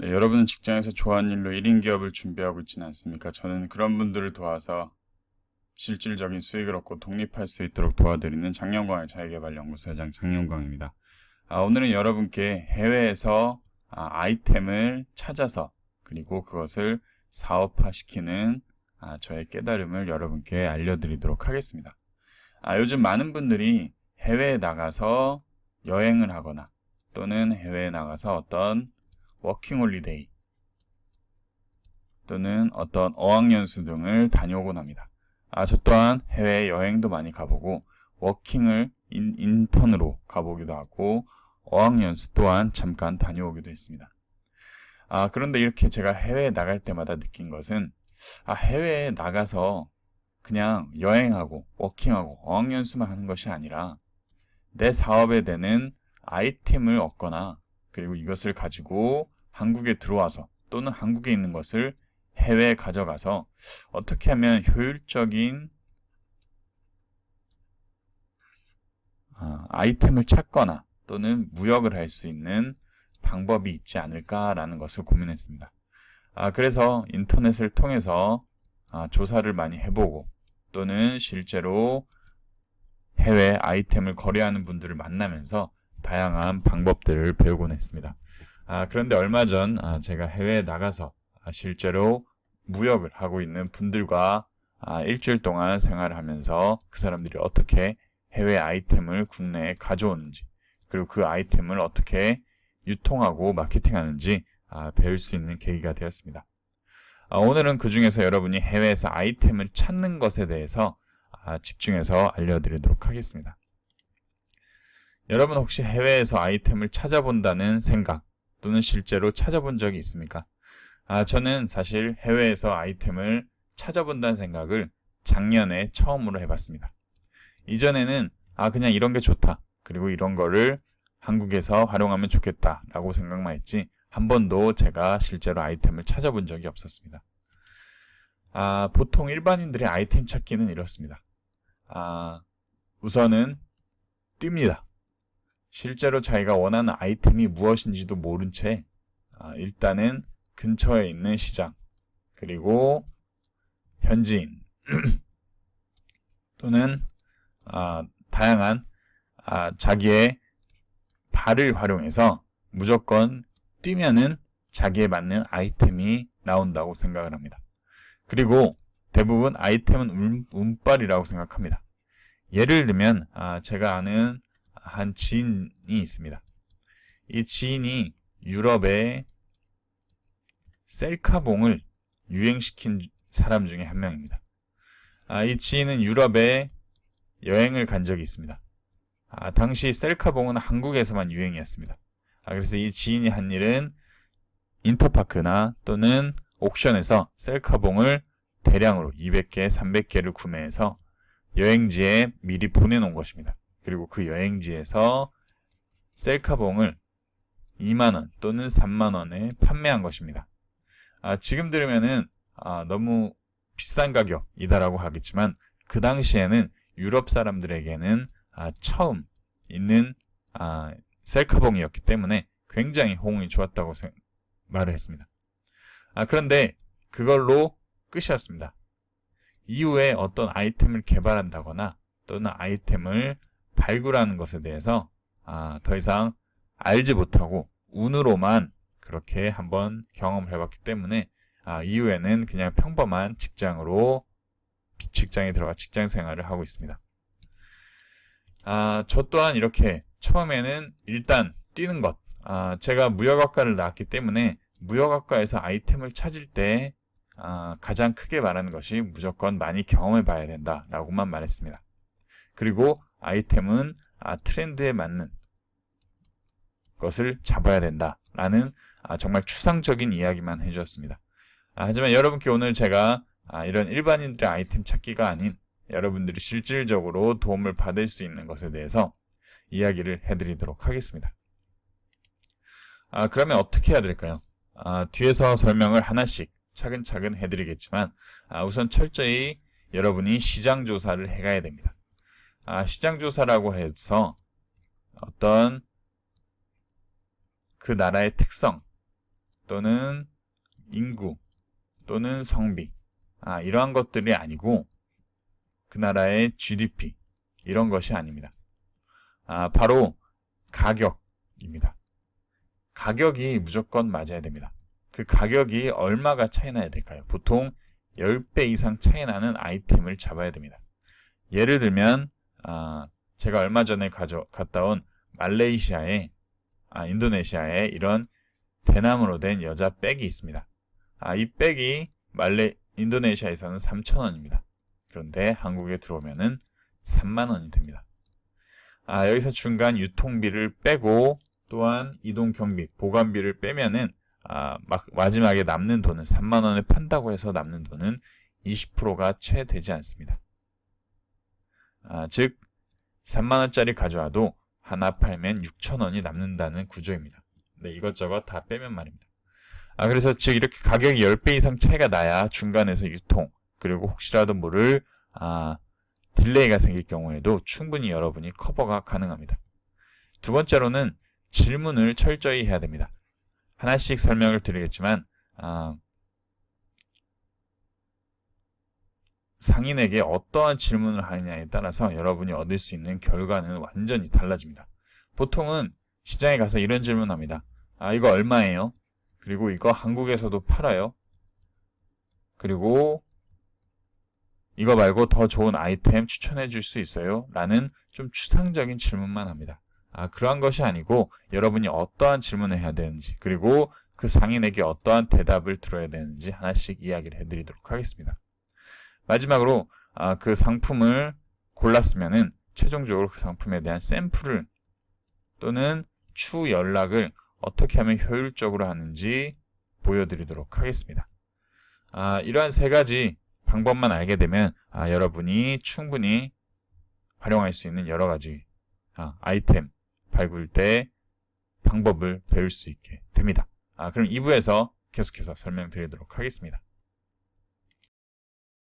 네, 여러분은 직장에서 좋아하는 일로 1인 기업을 준비하고 있지는 않습니까? 저는 그런 분들을 도와서 실질적인 수익을 얻고 독립할 수 있도록 도와드리는 장영광의 자기계발연구소 회장 장영광입니다. 오늘은 여러분께 해외에서 아이템을 찾아서 그리고 그것을 사업화시키는 저의 깨달음을 여러분께 알려드리도록 하겠습니다. 요즘 많은 분들이 해외에 나가서 여행을 하거나 또는 해외에 나가서 어떤 워킹홀리데이 또는 어떤 어학연수 등을 다녀오곤 합니다. 저 또한 해외 여행도 많이 가보고 워킹을 인턴으로 가보기도 하고 어학연수 또한 잠깐 다녀오기도 했습니다. 그런데 이렇게 제가 해외에 나갈 때마다 느낀 것은 해외에 나가서 그냥 여행하고 워킹하고 어학연수만 하는 것이 아니라 내 사업에 되는 아이템을 얻거나 그리고 이것을 가지고 한국에 들어와서 또는 한국에 있는 것을 해외에 가져가서 어떻게 하면 효율적인 아이템을 찾거나 또는 무역을 할 수 있는 방법이 있지 않을까라는 것을 고민했습니다. 그래서 인터넷을 통해서 조사를 많이 해보고 또는 실제로 해외 아이템을 거래하는 분들을 만나면서 다양한 방법들을 배우곤 했습니다. 그런데 얼마 전 제가 해외에 나가서 실제로 무역을 하고 있는 분들과 일주일 동안 생활을 하면서 그 사람들이 어떻게 해외 아이템을 국내에 가져오는지 그리고 그 아이템을 어떻게 유통하고 마케팅하는지 배울 수 있는 계기가 되었습니다. 오늘은 그 중에서 여러분이 해외에서 아이템을 찾는 것에 대해서 집중해서 알려드리도록 하겠습니다. 여러분 혹시 해외에서 아이템을 찾아본다는 생각 또는 실제로 찾아본 적이 있습니까? 저는 사실 해외에서 아이템을 찾아본다는 생각을 작년에 처음으로 해봤습니다. 이전에는 그냥 이런 게 좋다 그리고 이런 거를 한국에서 활용하면 좋겠다 라고 생각만 했지 한 번도 제가 실제로 아이템을 찾아본 적이 없었습니다. 보통 일반인들의 아이템 찾기는 이렇습니다. 우선은 뜁니다. 실제로 자기가 원하는 아이템이 무엇인지도 모른 채 일단은 근처에 있는 시장 그리고 현지인 또는 다양한 자기의 발을 활용해서 무조건 뛰면은 자기에 맞는 아이템이 나온다고 생각을 합니다. 그리고 대부분 아이템은 운빨이라고 생각합니다. 예를 들면 제가 아는 한 지인이 있습니다. 이 지인이 유럽의 셀카봉을 유행시킨 사람 중에 한 명입니다. 이 지인은 유럽에 여행을 간 적이 있습니다. 당시 셀카봉은 한국에서만 유행이었습니다. 그래서 이 지인이 한 일은 인터파크나 또는 옥션에서 셀카봉을 대량으로 200개, 300개를 구매해서 여행지에 미리 보내놓은 것입니다. 그리고 그 여행지에서 셀카봉을 2만원 또는 3만원에 판매한 것입니다. 지금 들으면은 너무 비싼 가격이다라고 하겠지만 그 당시에는 유럽 사람들에게는 처음 있는 셀카봉이었기 때문에 굉장히 호응이 좋았다고 말을 했습니다. 그런데 그걸로 끝이었습니다. 이후에 어떤 아이템을 개발한다거나 또는 아이템을 발굴하는 것에 대해서 더 이상 알지 못하고 운으로만 그렇게 한번 경험을 해봤기 때문에 이후에는 그냥 평범한 직장에 들어가 직장 생활을 하고 있습니다. 저 또한 이렇게 처음에는 일단 뛰는 것, 제가 무역학과를 나왔기 때문에 무역학과에서 아이템을 찾을 때 가장 크게 말하는 것이 무조건 많이 경험해 봐야 된다라고만 말했습니다. 그리고 아이템은 트렌드에 맞는 것을 잡아야 된다라는 정말 추상적인 이야기만 해주었습니다. 하지만 여러분께 오늘 제가 이런 일반인들의 아이템 찾기가 아닌 여러분들이 실질적으로 도움을 받을 수 있는 것에 대해서 이야기를 해드리도록 하겠습니다. 그러면 어떻게 해야 될까요? 뒤에서 설명을 하나씩 차근차근 해드리겠지만 우선 철저히 여러분이 시장 조사를 해가야 됩니다. 시장 조사라고 해서 어떤 그 나라의 특성 또는 인구 또는 성비 이러한 것들이 아니고 그 나라의 GDP 이런 것이 아닙니다. 바로 가격입니다. 가격이 무조건 맞아야 됩니다. 그 가격이 얼마가 차이 나야 될까요? 보통 10배 이상 차이 나는 아이템을 잡아야 됩니다. 예를 들면 제가 얼마 전에 갔다 온 인도네시아에 이런 대나무로 된 여자 백이 있습니다. 이 백이 인도네시아에서는 3,000원입니다. 그런데 한국에 들어오면은 3만원이 됩니다. 여기서 중간 유통비를 빼고 또한 이동 경비, 보관비를 빼면은 마지막에 남는 돈은 3만원에 판다고 해서 남는 돈은 20%가 채 되지 않습니다. 즉 3만원짜리 가져와도 하나 팔면 6,000원이 남는다는 구조입니다. 네, 이것저것 다 빼면 말입니다. 그래서 즉 이렇게 가격이 10배 이상 차이가 나야 중간에서 유통, 그리고 혹시라도 모를 딜레이가 생길 경우에도 충분히 여러분이 커버가 가능합니다. 두 번째로는 질문을 철저히 해야 됩니다. 하나씩 설명을 드리겠지만 상인에게 어떠한 질문을 하느냐에 따라서 여러분이 얻을 수 있는 결과는 완전히 달라집니다. 보통은 시장에 가서 이런 질문합니다. 이거 얼마예요? 그리고 이거 한국에서도 팔아요? 그리고 이거 말고 더 좋은 아이템 추천해 줄 수 있어요? 라는 좀 추상적인 질문만 합니다. 그러한 것이 아니고 여러분이 어떠한 질문을 해야 되는지, 그리고 그 상인에게 어떠한 대답을 들어야 되는지 하나씩 이야기를 해드리도록 하겠습니다. 마지막으로 그 상품을 골랐으면은 최종적으로 그 상품에 대한 샘플을 또는 추후 연락을 어떻게 하면 효율적으로 하는지 보여드리도록 하겠습니다. 이러한 세 가지 방법만 알게 되면 여러분이 충분히 활용할 수 있는 여러 가지 아이템 발굴 때 방법을 배울 수 있게 됩니다. 그럼 2부에서 계속해서 설명드리도록 하겠습니다.